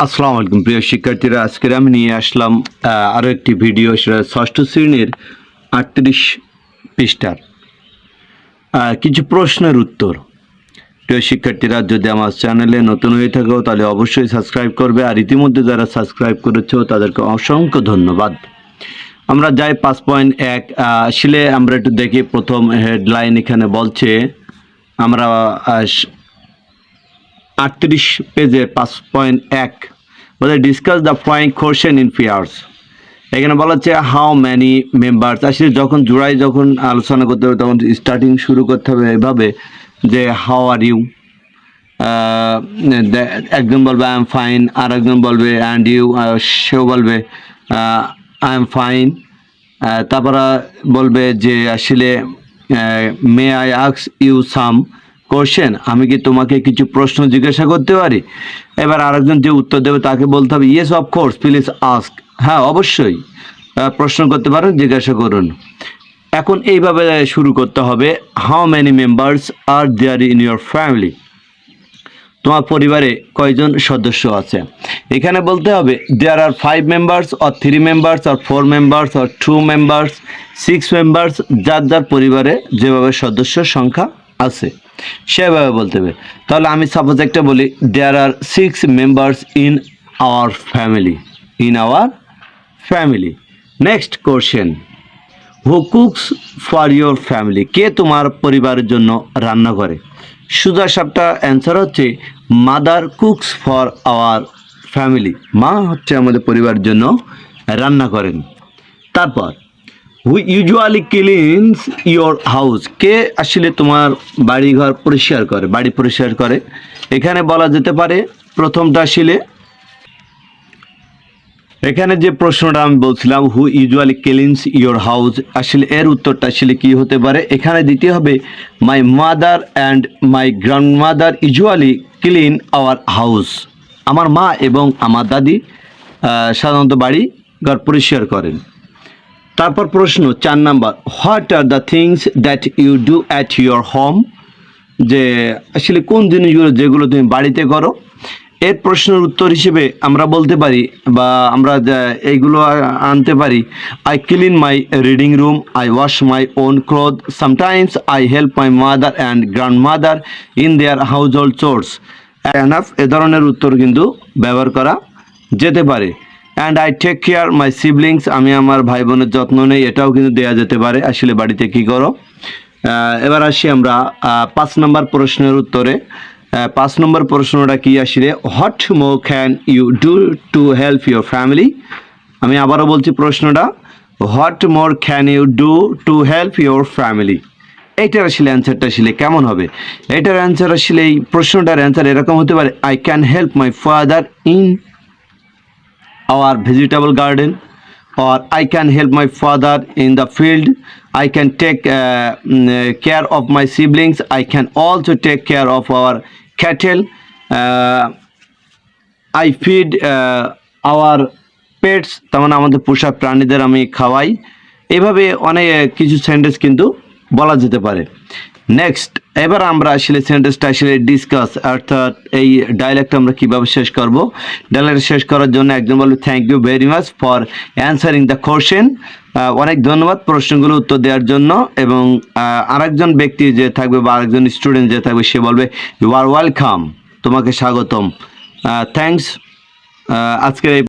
আসসালামু আলাইকুম প্রিয় শিক্ষার্থীরা, আজকে আমি নিয়ে আসলাম আরও একটি ভিডিও। সেটা ষষ্ঠ শ্রেণীর 38 পৃষ্ঠার কিছু প্রশ্নের উত্তর। প্রিয় শিক্ষার্থীরা, যদি আমার চ্যানেলে নতুন হয়ে থাকো তাহলে অবশ্যই সাবস্ক্রাইব করবে, আর ইতিমধ্যে যারা সাবস্ক্রাইব করেছো তাদেরকে অসংখ্য ধন্যবাদ। আমরা যাই 5.1। আসলে আমরা একটু দেখি, প্রথম হেডলাইন এখানে বলছে, আমরা 38 পেজে 5.1 বলে discuss the following question in pairs. এখানে বলা হচ্ছে হাউ মেনি মেম্বার্স। আসলে যখন আলোচনা করতে হবে তখন স্টার্টিং শুরু করতে হবে এভাবে যে হাউ আর ইউ। একজন বলবে আই এম ফাইন, আর একজন বলবে অ্যান্ড ইউ, সেও বলবে আই এম ফাইন। তারপরে বলবে যে আসলে may I ask you some question, আমি কি তোমাকে কিছু প্রশ্ন জিজ্ঞাসা করতে পারি। এবার আরেকজন যে উত্তর দেবে তাকে বলতে হবে yes of course please ask, হ্যাঁ অবশ্যই প্রশ্ন করতে পারেন, জিজ্ঞাসা করুন। এখন এইভাবে শুরু করতে হবে, how many members are there in your family. তোমার পরিবারে কয়জন সদস্য আছে। এখানে বলতে হবে there are 5 members or 3 members or 4 members or 2 members 6 members, যার যার পরিবারে যেভাবে সদস্য সংখ্যা আছে সেভাবে বলতে হবে। তাহলে আমি সাপোজ একটা বলি, there are 6 members in our family, in our family. Next question, who cooks for your family. কে তোমার পরিবারের জন্য রান্না করে। সোজা সাপটা অ্যান্সার হচ্ছে mother cooks for our family. মা হচ্ছে আমাদের পরিবারের জন্য রান্না করেন। তারপর who usually cleans your house. কে আসলে তোমার বাড়িঘর পরিষ্কার করে, বাড়ি পরিষ্কার করে। এখানে বলা যেতে পারে প্রথমটা আসলে এখানে যে প্রশ্নটা আমি বলছিলাম হু ইউজুয়ালি ক্লিনস ইয়োর হাউস, আসলে এর উত্তরটা আসলে কি হতে পারে। এখানে দিতে হবে মাই mother and my grandmother usually clean our house. আমার মা এবং আমার দাদি সাধারণত বাড়ি ঘর পরিষ্কার করেন। তারপর প্রশ্ন 4 number, what are the things that you do at your home. যে আসলে কোন জিনিসগুলো যেগুলো তুমি বাড়িতে করো। এর প্রশ্নের উত্তর হিসেবে আমরা বলতে পারি বা আমরা এইগুলো আনতে পারি, I clean my reading room, I wash my own cloth, sometimes I help my mother and grandmother in their household chores. Enough এ ধরনের উত্তর কিন্তু ব্যবহার করা যেতে পারে। And I take care my siblings, আমি আমার ভাই বোনের যত্ন নেই, এটাও কিন্তু দেওয়া যেতে পারে আসলে বাড়িতে কি করো। এবার আসি আমরা 5 নম্বর প্রশ্নের উত্তরে। 5 নম্বর প্রশ্নটা কি আসলে, what more can you do to help your family. আমি আবারও বলছি প্রশ্নটা, what more can you do to help your family. এইটার আসলে অ্যান্সারটা আসলে কেমন হবে। এটার অ্যান্সার আসলে এই প্রশ্নটার অ্যান্সার এরকম হতে পারে, I can help my father in our vegetable garden, or I can help my father in the field. I can take care of my siblings. I can also take care of our cattle. I feed our pets. তার মানে আমাদের পোষা প্রাণীদের আমি খাওয়াই। এইভাবে অনেক কিছু সেন্টেন্স কিন্তু বলা যেতে পারে। নেক্সট, এবার আমরা আসলে সেন্টেন্সটা আসলে ডিসকাস, অর্থাৎ এই ডায়লগটা আমরা কীভাবে শেষ করব। ডায়লগটা শেষ করার জন্য একজন বলবে thank you very much for answering the question. অনেক ধন্যবাদ প্রশ্নগুলো উত্তর দেওয়ার জন্য। এবং আরেকজন ব্যক্তি যে থাকবে বা আরেকজন স্টুডেন্ট যে থাকবে সে বলবে ইউ আর ওয়েলকাম, তোমাকে স্বাগতম, থ্যাংকস। আজকের এই